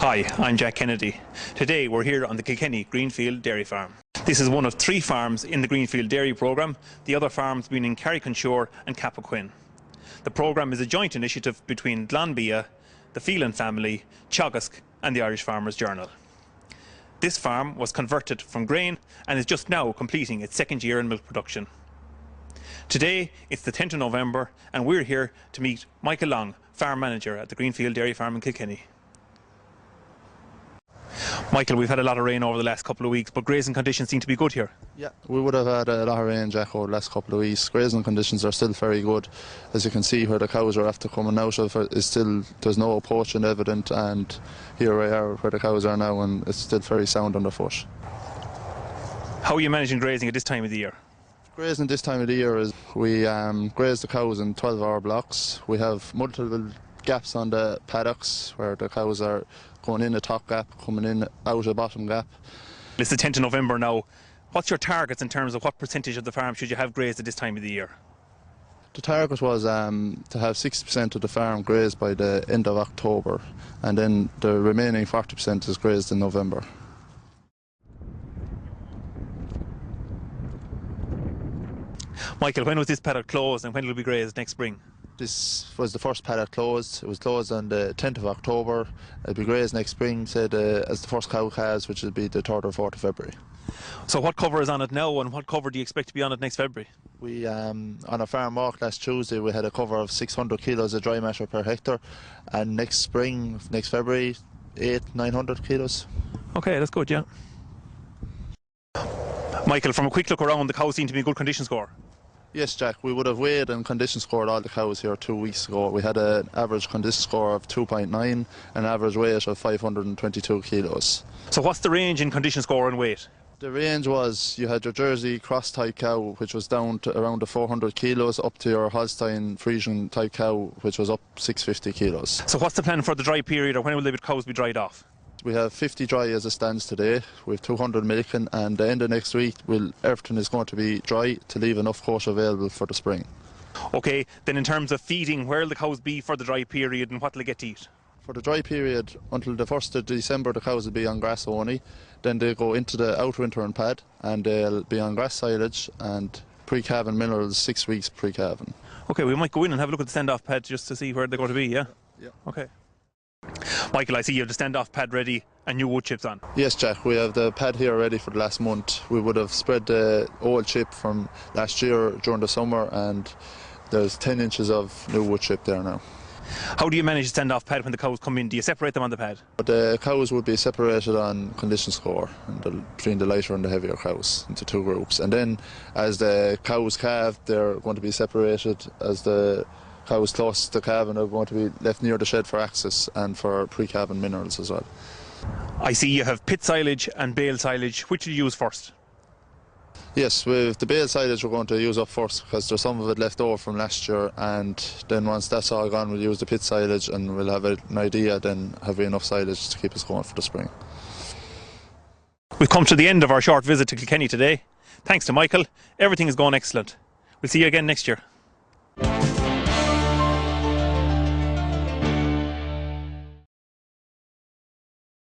Hi, I'm Jack Kennedy. Today we're here on the Kilkenny Greenfield Dairy Farm. This is one of 3 farms in the Greenfield Dairy programme, the other farms being in Carrick-on-Shore and Cappoquin. The programme is a joint initiative between Glanbia, the Phelan Family, Teagasc and the Irish Farmers Journal. This farm was converted from grain and is just now completing its 2nd year in milk production. Today it's the 10th of November and we're here to meet Michael Long, farm manager at the Greenfield Dairy Farm in Kilkenny. Michael, we've had a lot of rain over the last couple of weeks, but grazing conditions seem to be good here. Yeah, we would have had a lot of rain, Jack, over the last couple of weeks. Grazing conditions are still very good. As you can see, where the cows are after coming out of is still, there's no poaching evident, and here we are where the cows are now, and it's still very sound underfoot. How are you managing grazing at this time of the year? Grazing this time of the year is we graze the cows in 12-hour blocks. We have multiple gaps on the paddocks where the cows are going in the top gap, coming in out the bottom gap. It's the 10th of November now. What's your targets in terms of what percentage of the farm should you have grazed at this time of the year? The target was to have 60% of the farm grazed by the end of October, and then the remaining 40% is grazed in November. Michael, when was this paddock closed and when will it be grazed next spring? This was the first paddock closed. It was closed on the 10th of October. It'll be grazed next spring, said as the first cow calves, which will be the 3rd or 4th of February. So what cover is on it now and what cover do you expect to be on it next February? We, on a farm walk last Tuesday, we had a cover of 600 kilos of dry matter per hectare, and next spring, next February, 900 kilos. Okay, that's good, yeah. Michael, from a quick look around, the cows seem to be in good condition score. Yes, Jack, we would have weighed and condition scored all the cows here 2 weeks ago. We had an average condition score of 2.9 and an average weight of 522 kilos. So what's the range in condition score and weight? The range was, you had your Jersey cross-type cow, which was down to around the 400 kilos, up to your Holstein Friesian type cow, which was up 650 kilos. So what's the plan for the dry period, or when will the cows be dried off? We have 50 dry as it stands today. We have 200 milking, and the end of next week, everything is going to be dry to leave enough coat available for the spring. Okay, then in terms of feeding, where will the cows be for the dry period and what will they get to eat? For the dry period, until the 1st of December, the cows will be on grass only. Then they go into the outwintering pad, and they'll be on grass silage and pre-calving minerals, 6 weeks pre-calving. Okay, we might go in and have a look at the stand-off pad just to see where they're going to be, yeah? Yeah. Okay. Michael, I see you have the stand-off pad ready and new wood chips on. Yes, Jack, we have the pad here ready for the last month. We would have spread the old chip from last year during the summer, and there's 10 inches of new wood chip there now. How do you manage the stand-off pad when the cows come in? Do you separate them on the pad? But the cows would be separated on condition score between the lighter and the heavier cows into 2 groups. And then as the cows calve, they're going to be separated. As the cows close to calving are going to be left near the shed for access and for pre-calving minerals as well. I see you have pit silage and bale silage. Which will you use first? Yes, with the bale silage we're going to use up first because there's some of it left over from last year, and then once that's all gone we'll use the pit silage and we'll have an idea then have we enough silage to keep us going for the spring. We've come to the end of our short visit to Kilkenny today. Thanks to Michael, everything is going excellent. We'll see you again next year.